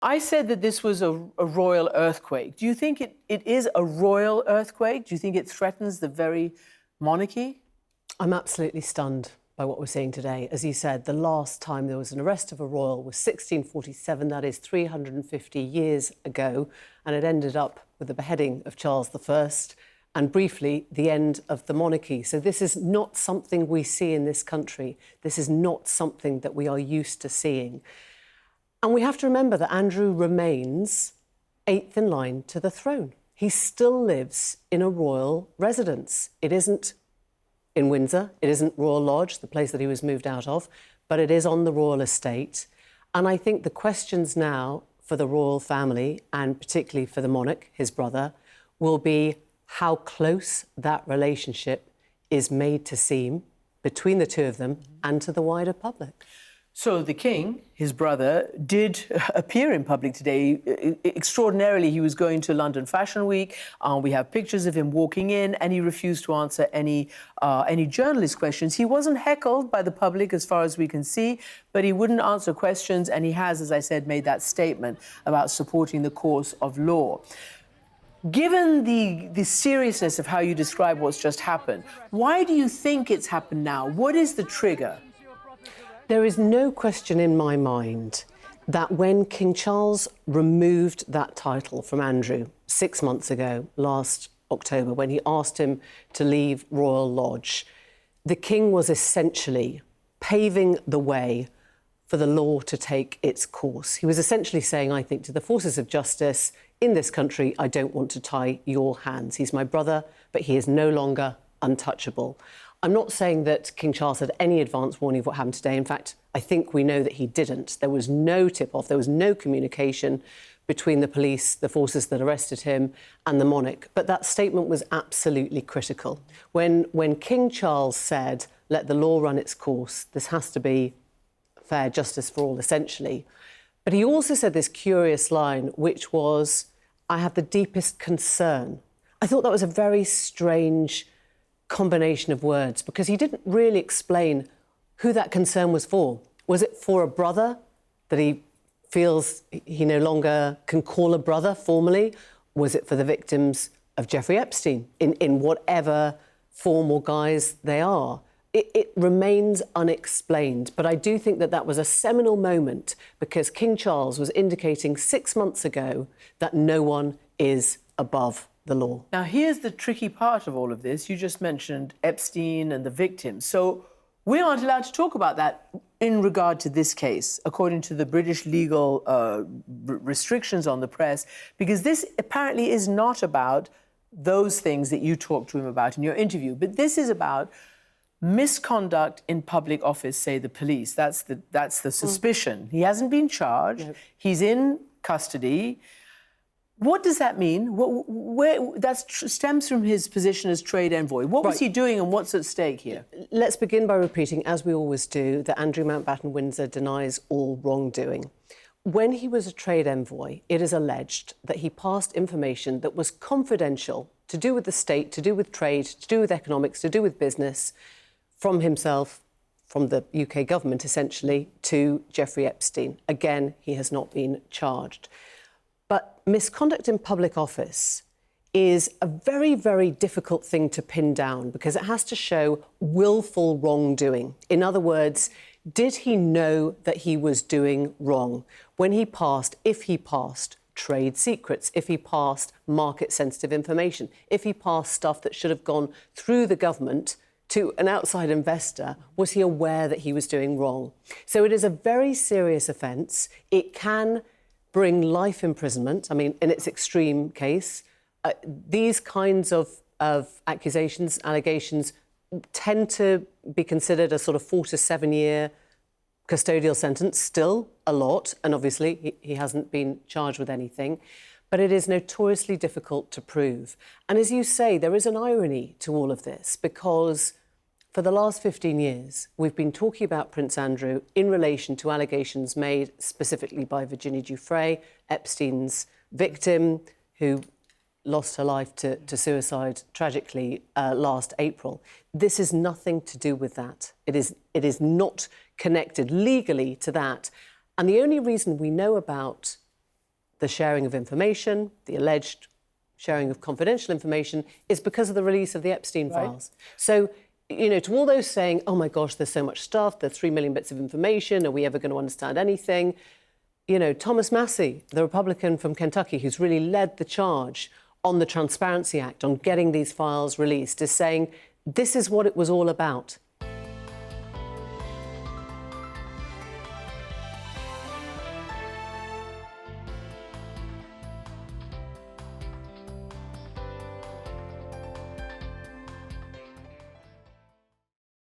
I said that this was a royal earthquake. Do you think it is a royal earthquake? Do you think it threatens the very monarchy? I'm absolutely stunned by what we're seeing today. As you said, the last time there was an arrest of a royal was 1647, that is 350 years ago, and it ended up with the beheading of Charles I and briefly the end of the monarchy. So this is not something we see in this country. This is not something that we are used to seeing. And we have to remember that Andrew remains eighth in line to the throne. He still lives in a royal residence. It isn't in Windsor, it isn't Royal Lodge, the place that he was moved out of, but it is on the royal estate. And I think the questions now for the royal family, and particularly for the monarch, his brother, will be how close that relationship is made to seem between the two of them and to the wider public. So the king, his brother, did appear in public today. Extraordinarily, he was going to London Fashion Week. We have pictures of him walking in, and he refused to answer any journalist questions. He wasn't heckled by the public, as far as we can see, but he wouldn't answer questions, and he has, as I said, made that statement about supporting the course of law. Given the seriousness of how you describe what's just happened, why do you think it's happened now? What is the trigger? There is no question in my mind that when King Charles removed that title from Andrew 6 months ago, last October, when he asked him to leave Royal Lodge, the king was essentially paving the way for the law to take its course. He was essentially saying, I think, to the forces of justice in this country, I don't want to tie your hands. He's my brother, but he is no longer untouchable. I'm not saying that King Charles had any advance warning of what happened today. In fact, I think we know that he didn't. There was no tip-off, there was no communication between the police, the forces that arrested him, and the monarch. But that statement was absolutely critical. When King Charles said, let the law run its course, this has to be fair justice for all, essentially. But he also said this curious line, which was, I have the deepest concern. I thought that was a very strange combination of words, because he didn't really explain who that concern was for. Was it for a brother that he feels he no longer can call a brother formally? Was it for the victims of Jeffrey Epstein in whatever form or guise they are? It remains unexplained, but I do think that that was a seminal moment, because King Charles was indicating 6 months ago that no one is above the law. Now, here's the tricky part of all of this. You just mentioned Epstein and the victims. So we aren't allowed to talk about that in regard to this case, according to the British legal restrictions on the press, because this apparently is not about those things that you talked to him about in your interview, but this is about misconduct in public office, say the police. That's the suspicion. He hasn't been charged. Nope. He's in custody. What does that mean? That stems from his position as trade envoy. What was he doing and what's at stake here? Let's begin by repeating, as we always do, that Andrew Mountbatten Windsor denies all wrongdoing. When he was a trade envoy, it is alleged that he passed information that was confidential, to do with the state, to do with trade, to do with economics, to do with business, from himself, from the UK government, essentially, to Jeffrey Epstein. Again, he has not been charged. But misconduct in public office is a very, very difficult thing to pin down, because it has to show willful wrongdoing. In other words, did he know that he was doing wrong when he passed, if he passed, trade secrets, if he passed market-sensitive information, if he passed stuff that should have gone through the government to an outside investor? Was he aware that he was doing wrong? So it is a very serious offence. It can bring life imprisonment. I mean, in its extreme case, these kinds of accusations, allegations, tend to be considered a sort of 4 to 7 year custodial sentence, still a lot, and obviously he hasn't been charged with anything, but it is notoriously difficult to prove. And as you say, there is an irony to all of this, because for the last 15 years, we've been talking about Prince Andrew in relation to allegations made specifically by Virginia Giuffre, Epstein's victim, who lost her life to suicide tragically last April. This is nothing to do with that. It is not connected legally to that. And the only reason we know about the sharing of information, the alleged sharing of confidential information, is because of the release of the Epstein files. So, you know, to all those saying, oh my gosh, there's so much stuff, there's 3 million bits of information, are we ever going to understand anything? You know, Thomas Massey, the Republican from Kentucky, who's really led the charge on the Transparency Act, on getting these files released, is saying this is what it was all about.